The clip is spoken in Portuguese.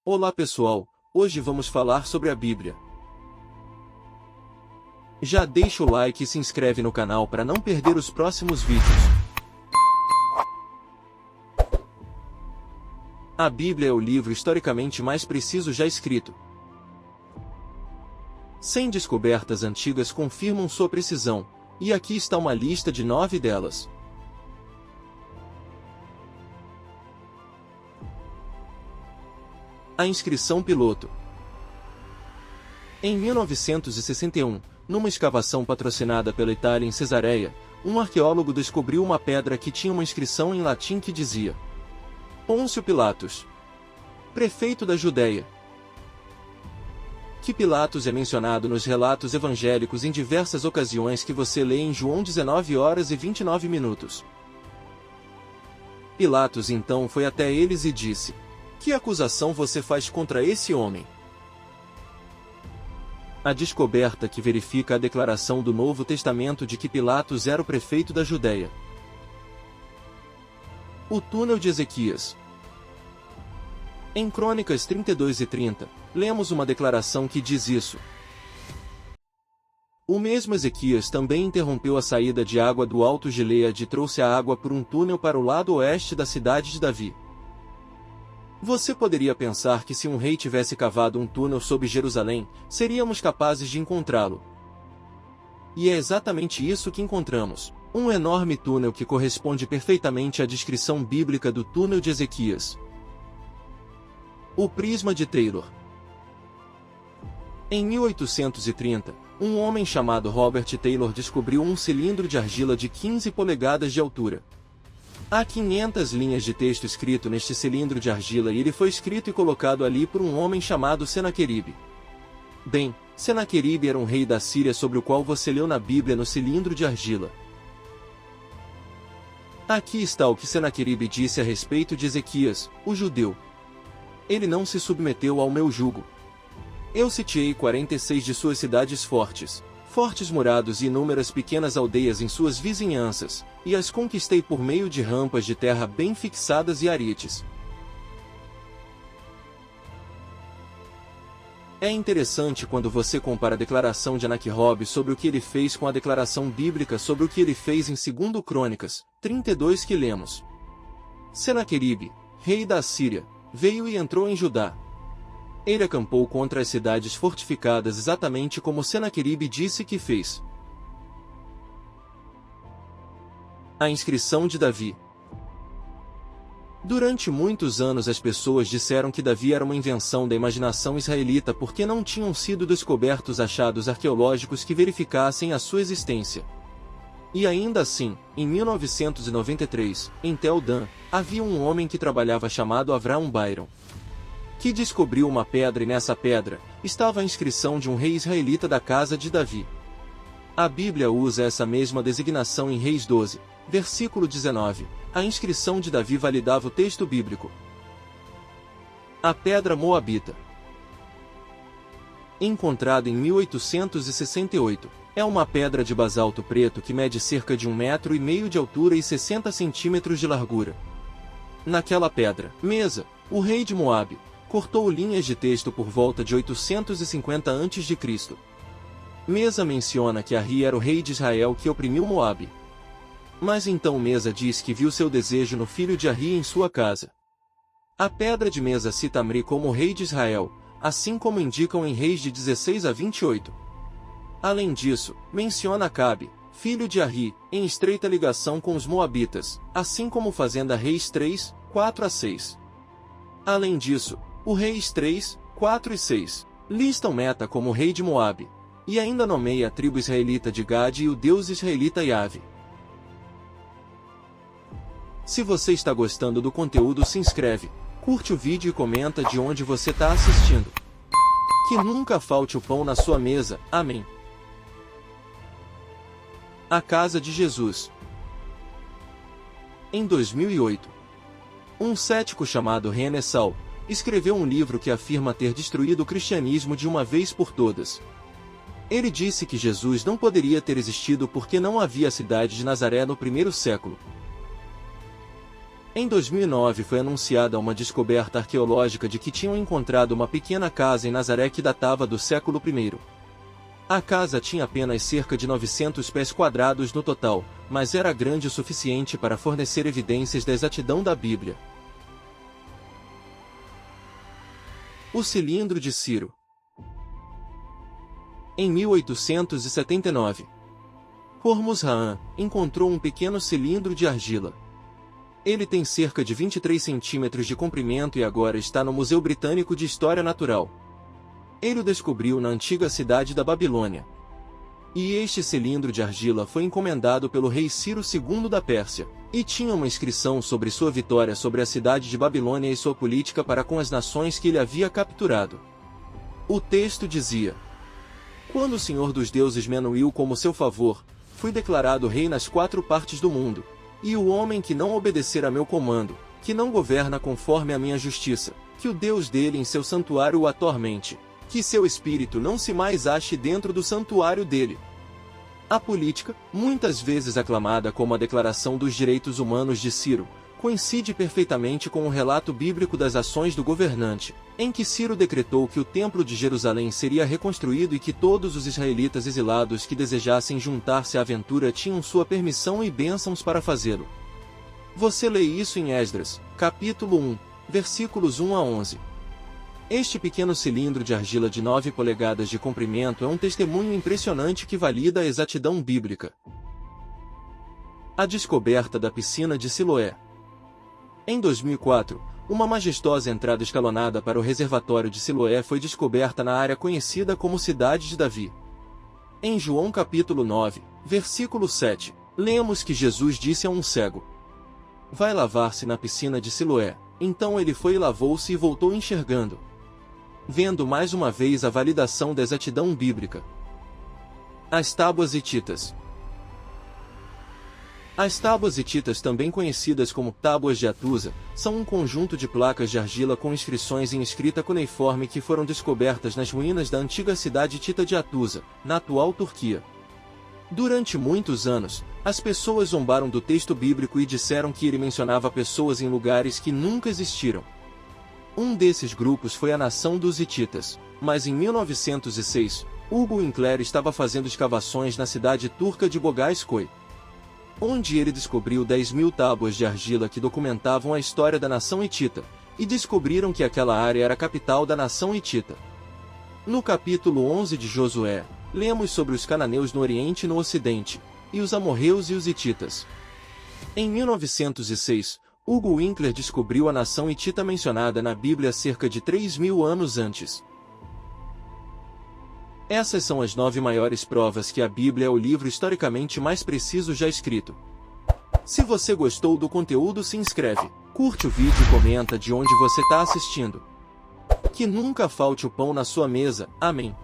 Olá pessoal, hoje vamos falar sobre a Bíblia. Já deixa o like e se inscreve no canal para não perder os próximos vídeos. A Bíblia é o livro historicamente mais preciso já escrito. 100 descobertas antigas confirmam sua precisão, e aqui está uma lista de 9 delas. A inscrição piloto. Em 1961, numa escavação patrocinada pela Itália em Cesareia, um arqueólogo descobriu uma pedra que tinha uma inscrição em latim que dizia: Pôncio Pilatos, prefeito da Judéia. Que Pilatos é mencionado nos relatos evangélicos em diversas ocasiões que você lê em João 19h29. Pilatos então foi até eles e disse: Que acusação você faz contra esse homem? A descoberta que verifica a declaração do Novo Testamento de que Pilatos era o prefeito da Judéia. O túnel de Ezequias. Em Crônicas 32 e 30, lemos uma declaração que diz isso. O mesmo Ezequias também interrompeu a saída de água do Alto Gileade e trouxe a água por um túnel para o lado oeste da cidade de Davi. Você poderia pensar que se um rei tivesse cavado um túnel sob Jerusalém, seríamos capazes de encontrá-lo. E é exatamente isso que encontramos, um enorme túnel que corresponde perfeitamente à descrição bíblica do túnel de Ezequias. O prisma de Taylor. Em 1830, um homem chamado Robert Taylor descobriu um cilindro de argila de 15 polegadas de altura. Há 500 linhas de texto escrito neste cilindro de argila e ele foi escrito e colocado ali por um homem chamado Senaqueribe. Bem, Senaqueribe era um rei da Síria sobre o qual você leu na Bíblia no cilindro de argila. Aqui está o que Senaqueribe disse a respeito de Ezequias, o judeu. Ele não se submeteu ao meu jugo. Eu sitiei 46 de suas cidades fortes murados e inúmeras pequenas aldeias em suas vizinhanças, e as conquistei por meio de rampas de terra bem fixadas e arites. É interessante quando você compara a declaração de Anaquirobe sobre o que ele fez com a declaração bíblica sobre o que ele fez em 2 Crônicas 32 que lemos. Senaqueribe, rei da Assíria, veio e entrou em Judá. Ele acampou contra as cidades fortificadas exatamente como Senaqueribe disse que fez. A inscrição de Davi. Durante muitos anos as pessoas disseram que Davi era uma invenção da imaginação israelita porque não tinham sido descobertos achados arqueológicos que verificassem a sua existência. E ainda assim, em 1993, em Tel Dan, havia um homem que trabalhava chamado Avraham Byron, que descobriu uma pedra e nessa pedra estava a inscrição de um rei israelita da casa de Davi. A Bíblia usa essa mesma designação em Reis 12, versículo 19. A inscrição de Davi validava o texto bíblico. A pedra moabita. Encontrada em 1868, é uma pedra de basalto preto que mede cerca de 1,5 metro de altura e 60 centímetros de largura. Naquela pedra, Mesa, o rei de Moabe, cortou linhas de texto por volta de 850 a.C. Mesa menciona que Arri era o rei de Israel que oprimiu Moabe. Mas então Mesa diz que viu seu desejo no filho de Arri em sua casa. A pedra de Mesa cita Amri como rei de Israel, assim como indicam em Reis de 16 a 28. Além disso, menciona Acabe, filho de Arri, em estreita ligação com os Moabitas, assim como fazenda Reis 3, 4 a 6. Além disso, o Reis 3, 4 e 6 listam Meta como rei de Moabe, e ainda nomeia a tribo israelita de Gade e o deus israelita Yahvé. Se você está gostando do conteúdo, se inscreve, curte o vídeo e comenta de onde você está assistindo. Que nunca falte o pão na sua mesa, amém. A Casa de Jesus. Em 2008, um cético chamado René Saul escreveu um livro que afirma ter destruído o cristianismo de uma vez por todas. Ele disse que Jesus não poderia ter existido porque não havia cidade de Nazaré no primeiro século. Em 2009 foi anunciada uma descoberta arqueológica de que tinham encontrado uma pequena casa em Nazaré que datava do século I. A casa tinha apenas cerca de 900 pés quadrados no total, mas era grande o suficiente para fornecer evidências da exatidão da Bíblia. O cilindro de Ciro. Em 1879, Hormuz Haan encontrou um pequeno cilindro de argila. Ele tem cerca de 23 centímetros de comprimento e agora está no Museu Britânico de História Natural. Ele o descobriu na antiga cidade da Babilônia. E este cilindro de argila foi encomendado pelo rei Ciro II da Pérsia, e tinha uma inscrição sobre sua vitória sobre a cidade de Babilônia e sua política para com as nações que ele havia capturado. O texto dizia: "Quando o Senhor dos deuses me anuiu como seu favor, fui declarado rei nas 4 partes do mundo. E o homem que não obedecer a meu comando, que não governa conforme a minha justiça, que o Deus dele em seu santuário o atormente, que seu espírito não se mais ache dentro do santuário dele." A política, muitas vezes aclamada como a Declaração dos Direitos Humanos de Ciro, coincide perfeitamente com o relato bíblico das ações do governante, em que Ciro decretou que o Templo de Jerusalém seria reconstruído e que todos os israelitas exilados que desejassem juntar-se à aventura tinham sua permissão e bênçãos para fazê-lo. Você lê isso em Esdras, capítulo 1, versículos 1 a 11. Este pequeno cilindro de argila de 9 polegadas de comprimento é um testemunho impressionante que valida a exatidão bíblica. A descoberta da piscina de Siloé. Em 2004, uma majestosa entrada escalonada para o reservatório de Siloé foi descoberta na área conhecida como Cidade de Davi. Em João capítulo 9, versículo 7, lemos que Jesus disse a um cego: "Vai lavar-se na piscina de Siloé." Então ele foi e lavou-se e voltou enxergando. Vendo mais uma vez a validação da exatidão bíblica. As tábuas hititas. As tábuas hititas, também conhecidas como tábuas de Atusa, são um conjunto de placas de argila com inscrições em escrita cuneiforme que foram descobertas nas ruínas da antiga cidade hitita de Atusa, na atual Turquia. Durante muitos anos, as pessoas zombaram do texto bíblico e disseram que ele mencionava pessoas em lugares que nunca existiram. Um desses grupos foi a nação dos hititas, mas em 1906, Hugo Winkler estava fazendo escavações na cidade turca de Bogazköy, onde ele descobriu 10.000 tábuas de argila que documentavam a história da nação hitita, e descobriram que aquela área era a capital da nação hitita. No capítulo 11 de Josué, lemos sobre os cananeus no Oriente e no Ocidente, e os amorreus e os hititas. Em 1906, Hugo Winkler descobriu a nação hitita mencionada na Bíblia cerca de 3.000 anos antes. Essas são as 9 maiores provas que a Bíblia é o livro historicamente mais preciso já escrito. Se você gostou do conteúdo, se inscreve, curte o vídeo e comenta de onde você está assistindo. Que nunca falte o pão na sua mesa. Amém.